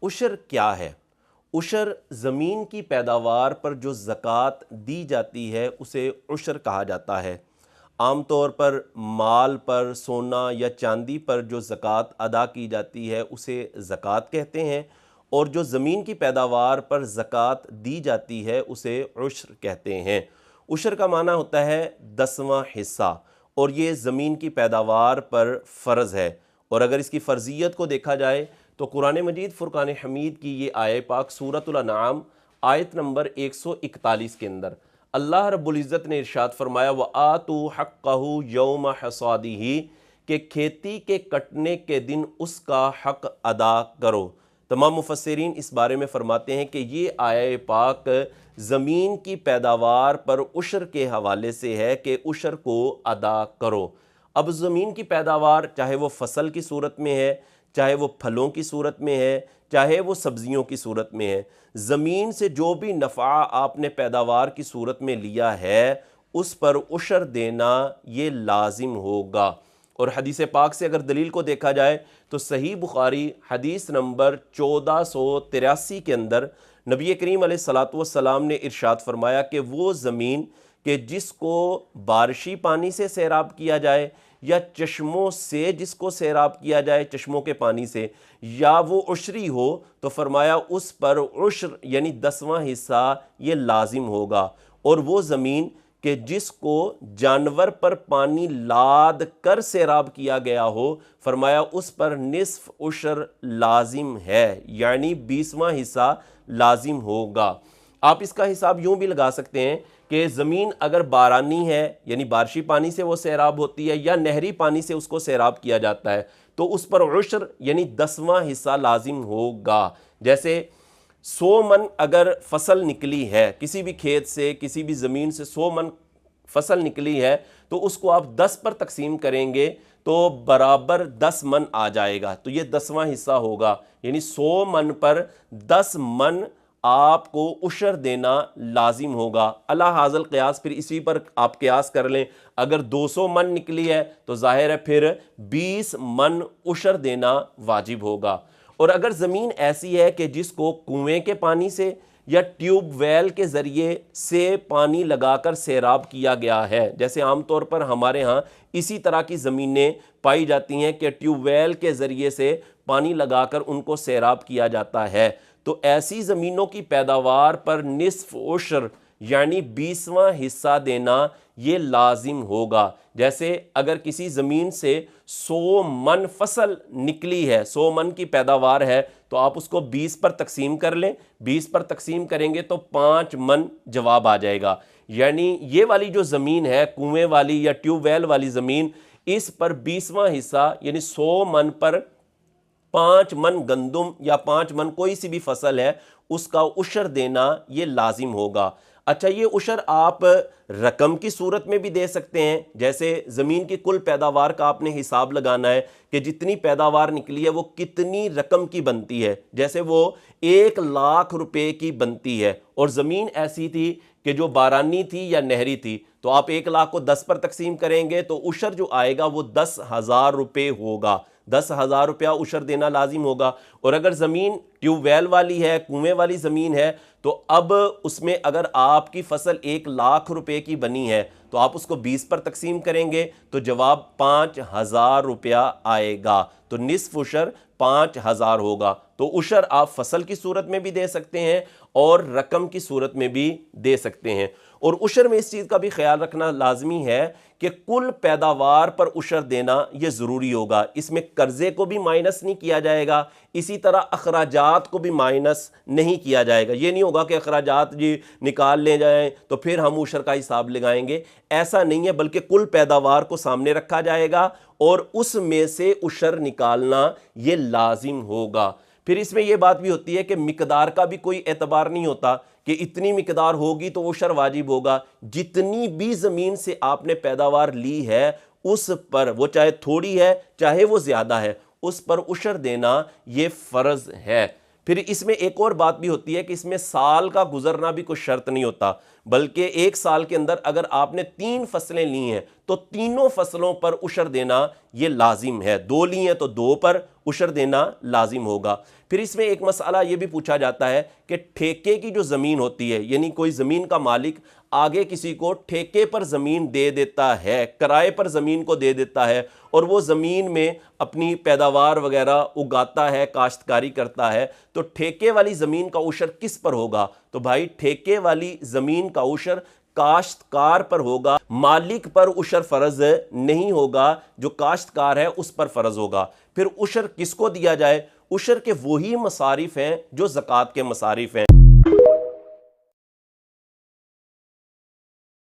उशर क्या है? उशर ज़मीन की पैदावार पर जो ज़कात दी जाती है उसे उशर कहा जाता है। आम तौर पर माल पर, सोना या चांदी पर जो ज़कात अदा की जाती है उसे ज़कात कहते हैं, और जो ज़मीन की पैदावार पर ज़कात दी जाती है उसे उशर कहते हैं। उशर का माना होता है 10वां हिस्सा, और ये ज़मीन की पैदावार पर फ़र्ज़ है। और अगर इसकी फ़र्ज़ियत को देखा जाए तो कुरान मजीद फ़ुरक़ान हमीद की ये आय पाक सूरतुल अनआम आयत नंबर 141 के अंदर अल्लाह रब्बुल इज़्ज़त ने इरशाद फरमाया, व आतू हक़्क़हू यौम हसादिही, कि खेती के कटने के दिन उसका हक़ अदा करो। तमाम मुफस्सिरीन इस बारे में फ़रमाते हैं कि ये आय पाक ज़मीन की पैदावार पर उशर के हवाले से है कि उशर को अदा करो। अब ज़मीन की पैदावार चाहे वो फसल की सूरत में है, चाहे वो फलों की सूरत में है, चाहे वो सब्जियों की सूरत में है, ज़मीन से जो भी नफ़ा आपने पैदावार की सूरत में लिया है उस पर उशर देना ये लाजिम होगा। और हदीस पाक से अगर दलील को देखा जाए तो सही बुखारी हदीस नंबर 1483 के अंदर नबी करीम अलैहिस्सलातु वस्सलाम ने इरशाद फरमाया कि वो ज़मीन कि जिसको बारिशी पानी से सैराब किया जाए या चश्मों से जिसको सैराब किया जाए चश्मों के पानी से, या वो उशरी हो, तो फरमाया उस पर उश्र यानी 10वां हिस्सा ये लाजिम होगा। और वो ज़मीन कि जिसको जानवर पर पानी लाद कर सैराब किया गया हो, फरमाया उस पर निस्फ उशर लाजिम है, यानी 20वां हिस्सा लाजिम होगा। आप इसका हिसाब यूं भी लगा सकते हैं कि ज़मीन अगर बारानी है यानी बारिशी पानी से वो सैराब होती है या नहरी पानी से उसको सैराब किया जाता है, तो उस पर उशर यानी 10वां हिस्सा लाजिम होगा। जैसे 100 मन अगर फसल निकली है किसी भी खेत से, किसी भी ज़मीन से 100 मन फसल निकली है, तो उसको आप 10 पर तकसीम करेंगे तो बराबर 10 मन आ जाएगा, तो ये 10वां हिस्सा होगा। यानी 100 मन पर 10 मन आपको उशर देना लाजिम होगा। अला हाज़ल क़यास, फिर इसी पर आप क़यास कर लें, अगर 200 मन निकली है तो जाहिर है फिर 20 मन उशर देना वाजिब होगा। और अगर ज़मीन ऐसी है कि जिसको कुएं के पानी से या ट्यूबवेल के ज़रिए से पानी लगाकर सैराब किया गया है, जैसे आमतौर पर हमारे यहाँ इसी तरह की ज़मीनें पाई जाती हैं कि ट्यूबवेल के ज़रिए से पानी लगाकर उनको सैराब किया जाता है, तो ऐसी ज़मीनों की पैदावार पर निस्फ उशर यानी 20वां हिस्सा देना ये लाजिम होगा। जैसे अगर किसी ज़मीन से 100 मन फसल निकली है, 100 मन की पैदावार है, तो आप उसको 20 पर तकसीम कर लें, 20 पर तकसीम करेंगे तो 5 मन जवाब आ जाएगा। यानी ये वाली जो ज़मीन है कुएं वाली या ट्यूबवेल वाली ज़मीन, इस पर 20वां हिस्सा यानी 100 मन पर 5 मन गंदुम या 5 मन कोई सी भी फसल है उसका उशर देना ये लाजिम होगा। अच्छा, ये उशर आप रकम की सूरत में भी दे सकते हैं, जैसे ज़मीन की कुल पैदावार का आपने हिसाब लगाना है कि जितनी पैदावार निकली है वो कितनी रकम की बनती है। जैसे वो 1 लाख रुपए की बनती है और ज़मीन ऐसी थी कि जो बारानी थी या नहरी थी, तो आप 1 लाख को 10 पर तकसीम करेंगे तो उशर जो आएगा वो 10,000 रुपये होगा। 10,000 रुपया उशर देना लाजिम होगा। और अगर ज़मीन ट्यूबवेल वाली है, कुएं वाली ज़मीन है, तो अब उसमें अगर आपकी फसल 1 लाख रुपए की बनी है तो आप उसको 20 पर तकसीम करेंगे तो जवाब 5,000 रुपया आएगा, तो निस्फ उशर 5,000 होगा। तो उशर आप फसल की सूरत में भी दे सकते हैं और रकम की सूरत में भी दे सकते हैं। और उशर में इस चीज़ का भी ख्याल रखना लाजमी है कि कुल पैदावार पर उशर देना यह ज़रूरी होगा। इसमें कर्ज़े को भी माइनस नहीं किया जाएगा, इसी तरह अखराजात को भी माइनस नहीं किया जाएगा। ये नहीं होगा कि अखराजात जी निकाल ले जाएं तो फिर हम उशर का हिसाब लगाएंगे, ऐसा नहीं है, बल्कि कुल पैदावार को सामने रखा जाएगा और उसमें से उशर निकालना ये लाजिम होगा। फिर इसमें यह बात भी होती है कि मिकदार का भी कोई एतबार नहीं होता कि इतनी मिकदार होगी तो उशर वाजिब होगा। जितनी भी ज़मीन से आपने पैदावार ली है उस पर, वो चाहे थोड़ी है चाहे वो ज़्यादा है, उस पर उशर देना ये फ़र्ज़ है। फिर इसमें एक और बात भी होती है कि इसमें साल का गुजरना भी कोई शर्त नहीं होता। बल्कि एक साल के अंदर अगर आपने 3 फसलें ली हैं तो तीनों फसलों पर उशर देना ये लाजिम है, 2 ली हैं तो 2 पर उशर देना लाजिम होगा। फिर इसमें एक मसला ये भी पूछा जाता है कि ठेके की जो ज़मीन होती है, यानी कोई ज़मीन का मालिक आगे किसी को ठेके पर ज़मीन दे देता है, किराए पर ज़मीन को दे देता है और वो ज़मीन में अपनी पैदावार वगैरह उगाता है, काश्तकारी करता है, तो ठेके वाली ज़मीन का उशर किस पर होगा? तो भाई ठेके वाली ज़मीन का उशर काश्तकार पर होगा, मालिक पर उशर फ़र्ज नहीं होगा, जो काश्तकार है उस पर फ़र्ज होगा। फिर उशर किसको दिया जाए? उशर के वही मसारिफ हैं जो ज़कात के मसारिफ हैं।